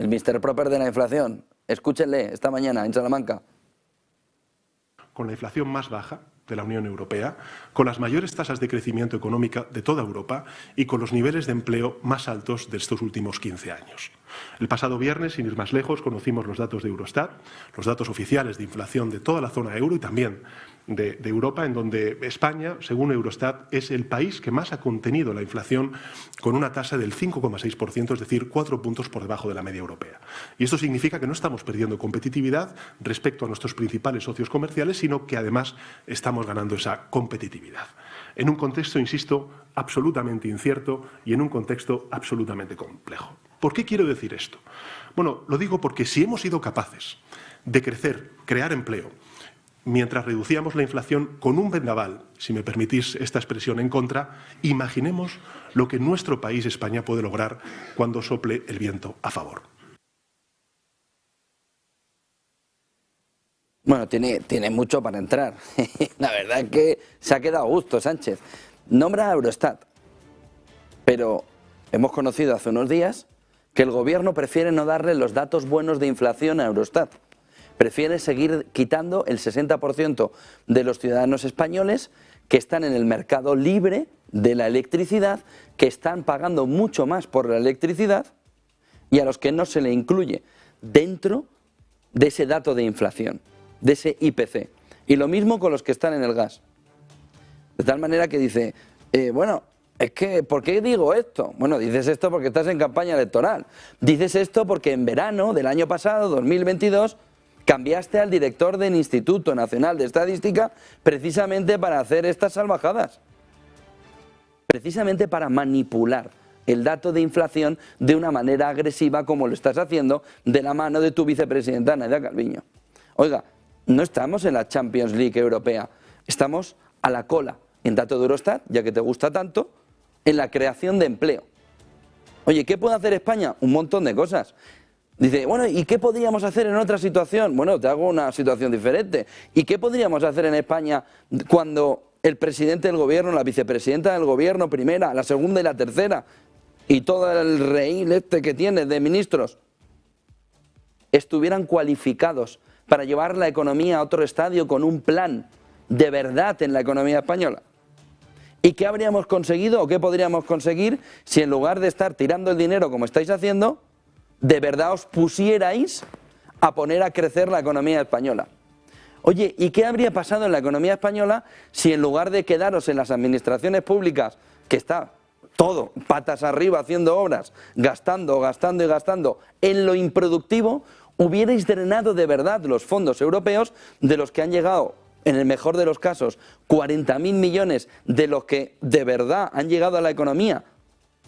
el Mr. Proper de la inflación. Escúchenle esta mañana en Salamanca. Con la inflación más baja de la Unión Europea, con las mayores tasas de crecimiento económico de toda Europa y con los niveles de empleo más altos de estos últimos 15 años. El pasado viernes, sin ir más lejos, conocimos los datos de Eurostat, los datos oficiales de inflación de toda la zona euro y también de Europa, en donde España, según Eurostat, es el país que más ha contenido la inflación con una tasa del 5,6%, es decir, 4 puntos por debajo de la media europea. Y esto significa que no estamos perdiendo competitividad respecto a nuestros principales socios comerciales, sino que además estamos ganando esa competitividad. En un contexto, insisto, absolutamente incierto y en un contexto absolutamente complejo. ¿Por qué quiero decir esto? Bueno, lo digo porque si hemos sido capaces de crecer, crear empleo, mientras reducíamos la inflación con un vendaval, si me permitís esta expresión, en contra, imaginemos lo que nuestro país, España, puede lograr cuando sople el viento a favor. Bueno, tiene mucho para entrar. La verdad es que se ha quedado a gusto Sánchez. Nombra a Eurostat, pero hemos conocido hace unos días que el gobierno prefiere no darle los datos buenos de inflación a Eurostat. Prefiere seguir quitando el 60% de los ciudadanos españoles que están en el mercado libre de la electricidad, que están pagando mucho más por la electricidad y a los que no se le incluye dentro de ese dato de inflación, de ese IPC. Y lo mismo con los que están en el gas. De tal manera que dice, bueno, es que, ¿por qué digo esto? Bueno, dices esto porque estás en campaña electoral. Dices esto porque en verano del año pasado, 2022, cambiaste al director del Instituto Nacional de Estadística precisamente para hacer estas salvajadas. Precisamente para manipular el dato de inflación de una manera agresiva como lo estás haciendo de la mano de tu vicepresidenta Nadia Calviño. Oiga, no estamos en la Champions League europea, estamos a la cola en dato de Eurostat, ya que te gusta tanto, en la creación de empleo. Oye, ¿qué puede hacer España? Un montón de cosas. Dice, bueno, ¿y qué podríamos hacer en otra situación? Bueno, te hago una situación diferente. ¿Y qué podríamos hacer en España cuando el presidente del gobierno, la vicepresidenta del gobierno, primera, la segunda y la tercera, y todo el rehíl que tiene de ministros, estuvieran cualificados para llevar la economía a otro estadio con un plan de verdad en la economía española? ¿Y qué habríamos conseguido o qué podríamos conseguir si en lugar de estar tirando el dinero como estáis haciendo, de verdad os pusierais a poner a crecer la economía española? Oye, ¿y qué habría pasado en la economía española si en lugar de quedaros en las administraciones públicas, que está todo patas arriba haciendo obras, gastando, gastando y gastando, en lo improductivo, hubierais drenado de verdad los fondos europeos de los que han llegado, en el mejor de los casos, 40.000 millones de los que de verdad han llegado a la economía?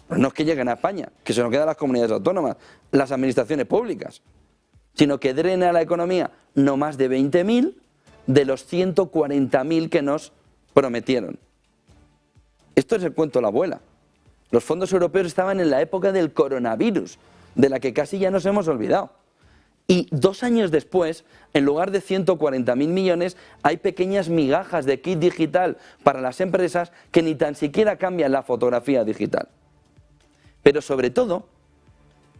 Pues no es que lleguen a España, que se nos quedan las comunidades autónomas, las administraciones públicas, sino que drena a la economía no más de 20.000 de los 140.000 que nos prometieron. Esto es el cuento de la abuela. Los fondos europeos estaban en la época del coronavirus, de la que casi ya nos hemos olvidado. Y 2 años después, en lugar de 140.000 millones, hay pequeñas migajas de kit digital para las empresas que ni tan siquiera cambian la fotografía digital. Pero sobre todo,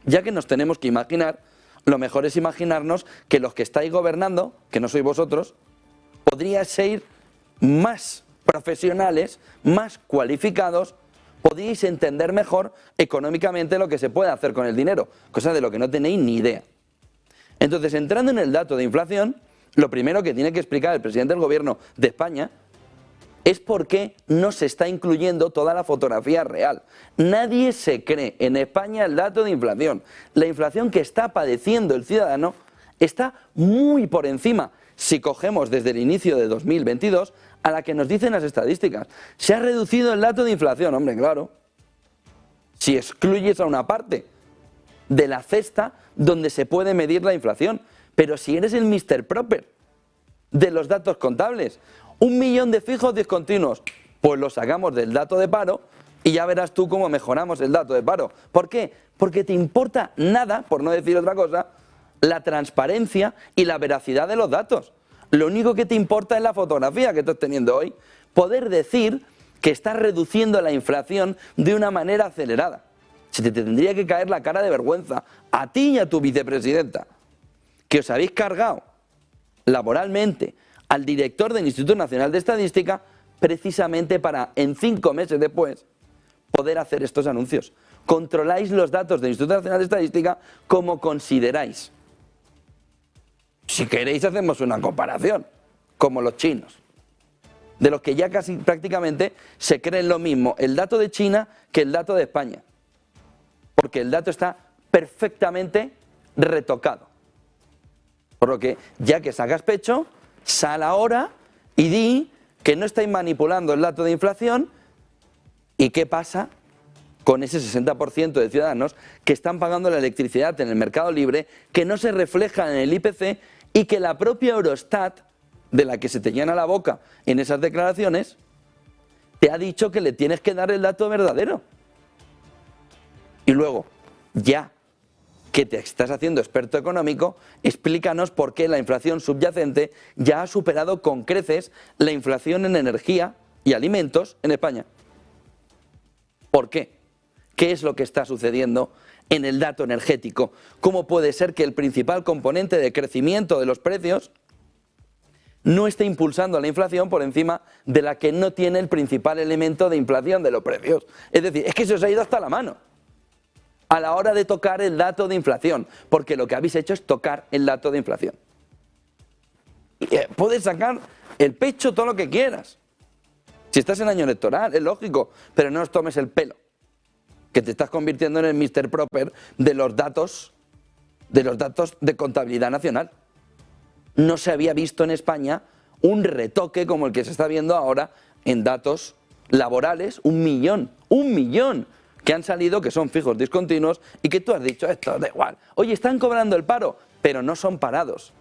ya que nos tenemos que imaginar, lo mejor es imaginarnos que los que estáis gobernando, que no sois vosotros, podríais ser más profesionales, más cualificados, podríais entender mejor económicamente lo que se puede hacer con el dinero, cosa de lo que no tenéis ni idea. Entonces, entrando en el dato de inflación, lo primero que tiene que explicar el presidente del gobierno de España es por qué no se está incluyendo toda la fotografía real. Nadie se cree en España el dato de inflación. La inflación que está padeciendo el ciudadano está muy por encima, si cogemos desde el inicio de 2022, a la que nos dicen las estadísticas. Se ha reducido el dato de inflación, hombre, claro. Si excluyes a una parte de la cesta donde se puede medir la inflación. Pero si eres el Mr. Proper de los datos contables, 1 millón de fijos discontinuos, pues lo sacamos del dato de paro y ya verás tú cómo mejoramos el dato de paro. ¿Por qué? Porque te importa nada, por no decir otra cosa, la transparencia y la veracidad de los datos. Lo único que te importa es la fotografía que estás teniendo hoy. Poder decir que estás reduciendo la inflación de una manera acelerada. Se te tendría que caer la cara de vergüenza a ti y a tu vicepresidenta, que os habéis cargado laboralmente al director del Instituto Nacional de Estadística precisamente para, en 5 meses después, poder hacer estos anuncios. Controláis los datos del Instituto Nacional de Estadística como consideráis. Si queréis hacemos una comparación, como los chinos, de los que ya casi prácticamente se creen lo mismo el dato de China que el dato de España, porque el dato está perfectamente retocado. Por lo que, ya que sacas pecho, sal ahora y di que no estáis manipulando el dato de inflación. ¿Y qué pasa con ese 60% de ciudadanos que están pagando la electricidad en el mercado libre, que no se refleja en el IPC y que la propia Eurostat, de la que se te llena la boca en esas declaraciones, te ha dicho que le tienes que dar el dato verdadero? Y luego, ya que te estás haciendo experto económico, explícanos por qué la inflación subyacente ya ha superado con creces la inflación en energía y alimentos en España. ¿Por qué? ¿Qué es lo que está sucediendo en el dato energético? ¿Cómo puede ser que el principal componente de crecimiento de los precios no esté impulsando la inflación por encima de la que no tiene el principal elemento de inflación de los precios? Es decir, es que se os ha ido hasta la mano a la hora de tocar el dato de inflación, porque lo que habéis hecho es tocar el dato de inflación. Puedes sacar el pecho todo lo que quieras. Si estás en año electoral, es lógico, pero no os tomes el pelo, que te estás convirtiendo en el Mr. Proper de los datos de contabilidad nacional. No se había visto en España un retoque como el que se está viendo ahora en datos laborales, 1 millón, que han salido, que son fijos discontinuos y que tú has dicho, esto da igual. Oye, están cobrando el paro, pero no son parados.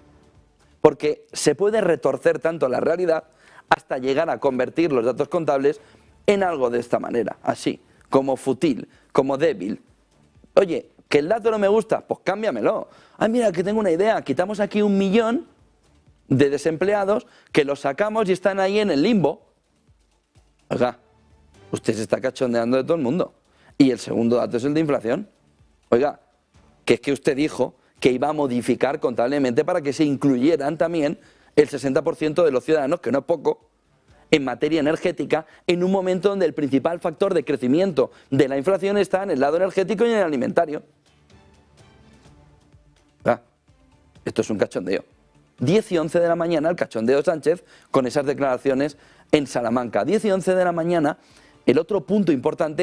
Porque se puede retorcer tanto la realidad hasta llegar a convertir los datos contables en algo de esta manera, así, como fútil, como débil. Oye, que el dato no me gusta, pues cámbiamelo. Ay, mira, que tengo una idea, quitamos aquí 1 millón de desempleados que los sacamos y están ahí en el limbo. Oiga, usted se está cachondeando de todo el mundo. Y el segundo dato es el de inflación. Oiga, que es que usted dijo que iba a modificar contablemente para que se incluyeran también el 60% de los ciudadanos, que no es poco, en materia energética, en un momento donde el principal factor de crecimiento de la inflación está en el lado energético y en el alimentario. Esto es un cachondeo. 10 y 11 de la mañana el cachondeo de Sánchez con esas declaraciones en Salamanca. 10 y 11 de la mañana, el otro punto importante